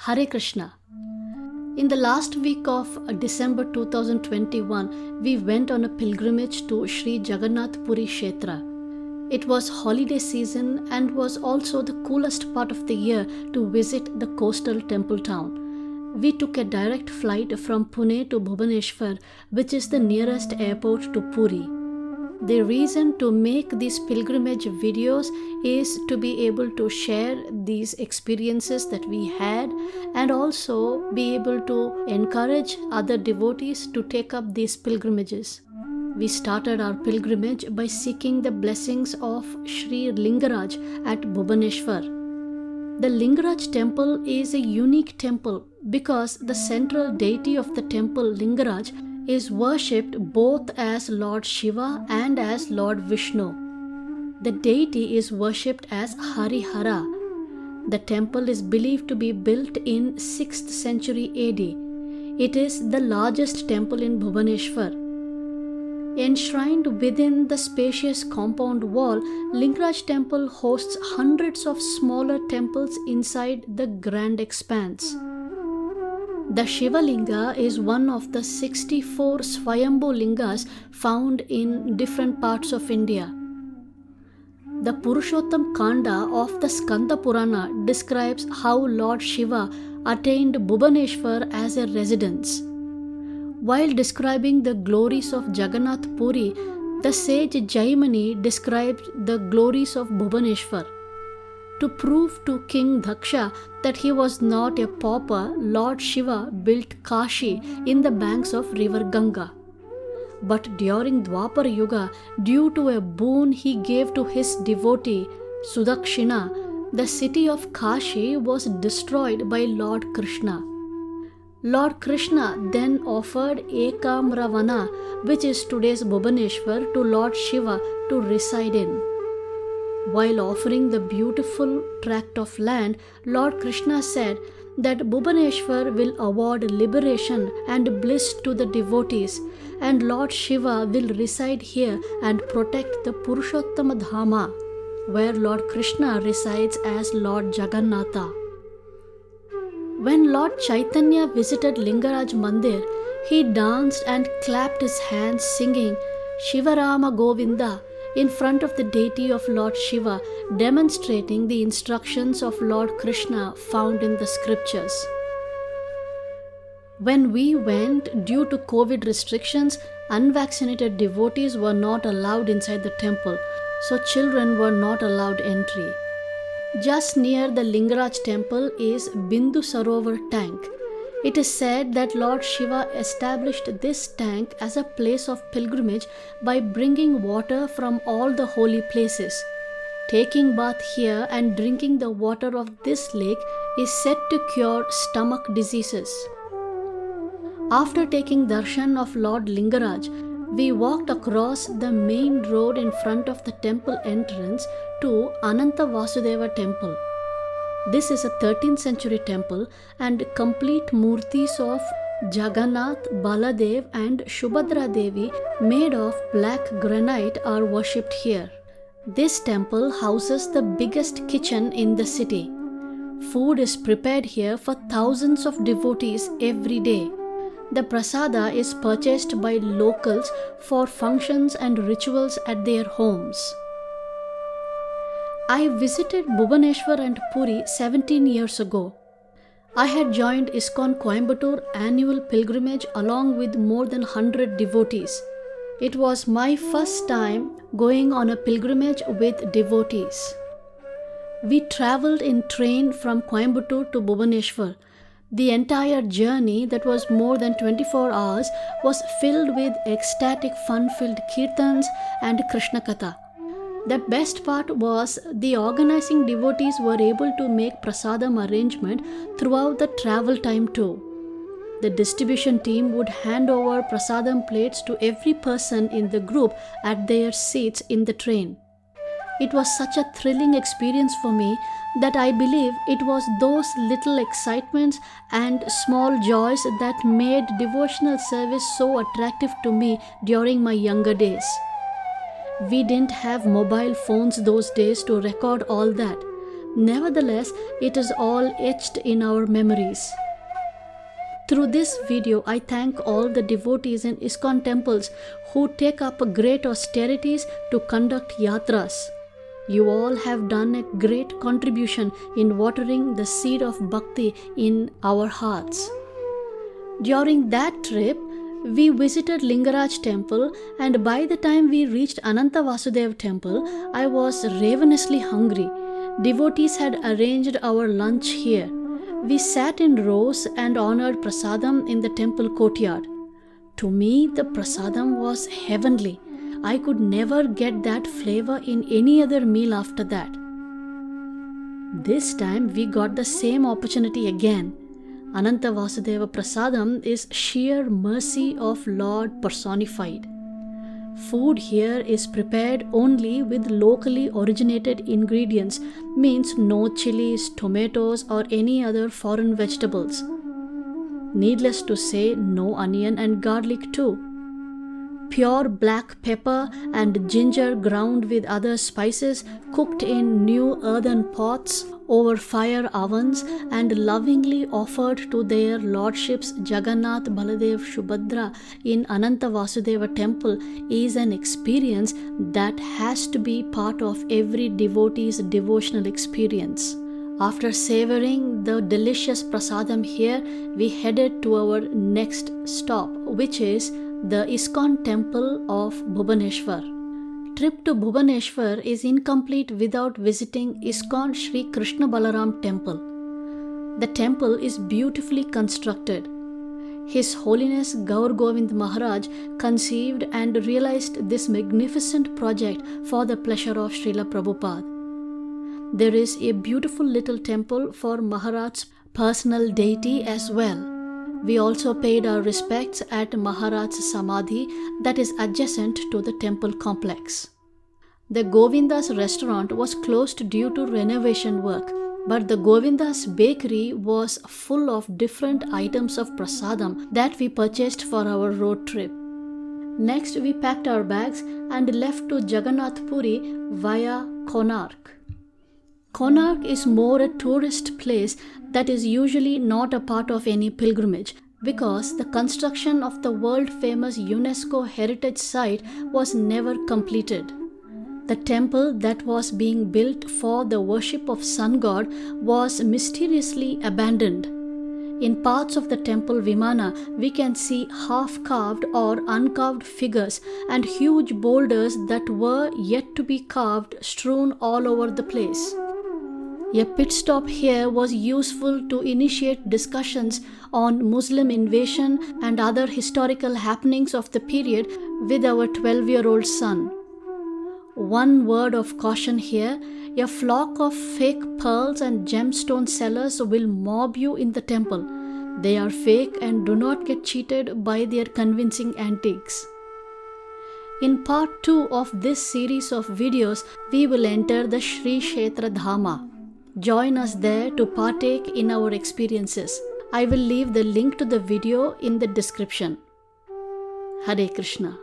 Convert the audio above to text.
Hare Krishna. In the last week of December 2021, we went on a pilgrimage to Sri Jagannath Puri Kshetra. It was holiday season and was also the coolest part of the year to visit the coastal temple town. We took a direct flight from Pune to Bhubaneshwar, which is the nearest airport to Puri. The reason to make these pilgrimage videos is to be able to share these experiences that we had and also be able to encourage other devotees to take up these pilgrimages. We started our pilgrimage by seeking the blessings of Sri Lingaraj at Bhubaneshwar. The Lingaraj temple is a unique temple because the central deity of the temple, Lingaraj, is worshipped both as Lord Shiva and as Lord Vishnu. The deity is worshipped as Harihara. The temple is believed to be built in 6th century AD. It is the largest temple in Bhubaneshwar. Enshrined within the spacious compound wall, Lingaraj temple hosts hundreds of smaller temples inside the grand expanse. The Shiva Linga is one of the 64 Swayambhu Lingas found in different parts of India. The Purushottam Kanda of the Skanda Purana describes how Lord Shiva attained Bhubaneshwar as a residence. While describing the glories of Jagannath Puri, the sage Jaimani describes the glories of Bhubaneshwar. To prove to King Daksha that he was not a pauper, Lord Shiva built Kashi in the banks of river Ganga. But during Dwapara Yuga, due to a boon he gave to his devotee, Sudakshina, the city of Kashi was destroyed by Lord Krishna. Lord Krishna then offered Ekamravana, which is today's Bhubaneshwar, to Lord Shiva to reside in. While offering the beautiful tract of land, Lord Krishna said that Bhubaneshwar will award liberation and bliss to the devotees, and Lord Shiva will reside here and protect the Purushottama Dhama, where Lord Krishna resides as Lord Jagannatha. When Lord Chaitanya visited Lingaraj Mandir, he danced and clapped his hands singing Shivarama Govinda in front of the deity of Lord Shiva, demonstrating the instructions of Lord Krishna found in the scriptures. When we went, due to COVID restrictions, unvaccinated devotees were not allowed inside the temple, so children were not allowed entry. Just near the Lingaraj temple is Bindu Sarovar tank. It is said that Lord Shiva established this tank as a place of pilgrimage by bringing water from all the holy places. Taking bath here and drinking the water of this lake is said to cure stomach diseases. After taking darshan of Lord Lingaraj, we walked across the main road in front of the temple entrance to Ananta Vasudeva Temple. This is a 13th century temple and complete murtis of Jagannath, Baladev and Subhadra Devi made of black granite are worshipped here. This temple houses the biggest kitchen in the city. Food is prepared here for thousands of devotees every day. The prasada is purchased by locals for functions and rituals at their homes. I visited Bhubaneshwar and Puri 17 years ago. I had joined ISKCON Coimbatore annual pilgrimage along with more than 100 devotees. It was my first time going on a pilgrimage with devotees. We traveled in train from Coimbatore to Bhubaneshwar. The entire journey, that was more than 24 hours, was filled with ecstatic fun-filled kirtans and Krishna Katha. The best part was the organizing devotees were able to make prasadam arrangement throughout the travel time too. The distribution team would hand over prasadam plates to every person in the group at their seats in the train. It was such a thrilling experience for me that I believe it was those little excitements and small joys that made devotional service so attractive to me during my younger days. We didn't have mobile phones those days to record all that, Nevertheless, it is all etched in our memories. Through this video, I thank all the devotees in ISKCON temples who take up great austerities to conduct yatras. You all have done a great contribution in watering the seed of bhakti in our hearts. During that trip, we visited Lingaraj Temple, and by the time we reached Ananta Vasudeva Temple, I was ravenously hungry. Devotees had arranged our lunch here. We sat in rows and honored prasadam in the temple courtyard. To me, the prasadam was heavenly. I could never get that flavor in any other meal after that. This time we got the same opportunity again. Ananta Vasudeva Prasadam is sheer mercy of Lord personified. Food here is prepared only with locally originated ingredients, means no chilies, tomatoes or any other foreign vegetables. Needless to say, no onion and garlic too. Pure black pepper and ginger ground with other spices, cooked in new earthen pots over fire ovens and lovingly offered to their lordships Jagannath, Baladev, Subhadra in Ananta Vasudeva Temple is an experience that has to be part of every devotee's devotional experience. After savoring the delicious prasadam here, we headed to our next stop, which is the ISKCON temple of Bhubaneshwar. Trip to Bhubaneshwar is incomplete without visiting ISKCON Sri Krishna Balaram Temple. The temple is beautifully constructed. His Holiness Gaur Govind Maharaj conceived and realized this magnificent project for the pleasure of Srila Prabhupada. There is a beautiful little temple for Maharaj's personal deity as well. We also paid our respects at Maharaj's Samadhi that is adjacent to the temple complex. The Govinda's restaurant was closed due to renovation work, but the Govinda's bakery was full of different items of prasadam that we purchased for our road trip. Next, we packed our bags and left to Jagannath Puri via Konark. Konark is more a tourist place that is usually not a part of any pilgrimage because the construction of the world-famous UNESCO heritage site was never completed. The temple that was being built for the worship of sun god was mysteriously abandoned. In parts of the temple Vimana, we can see half-carved or uncarved figures and huge boulders that were yet to be carved strewn all over the place. A pit stop here was useful to initiate discussions on Muslim invasion and other historical happenings of the period with our 12-year-old son. One word of caution here, a flock of fake pearls and gemstone sellers will mob you in the temple. They are fake and do not get cheated by their convincing antiques. In part 2 of this series of videos, we will enter the Sri Kshetra Dhama. Join us there to partake in our experiences. I will leave the link to the video in the description. Hare Krishna.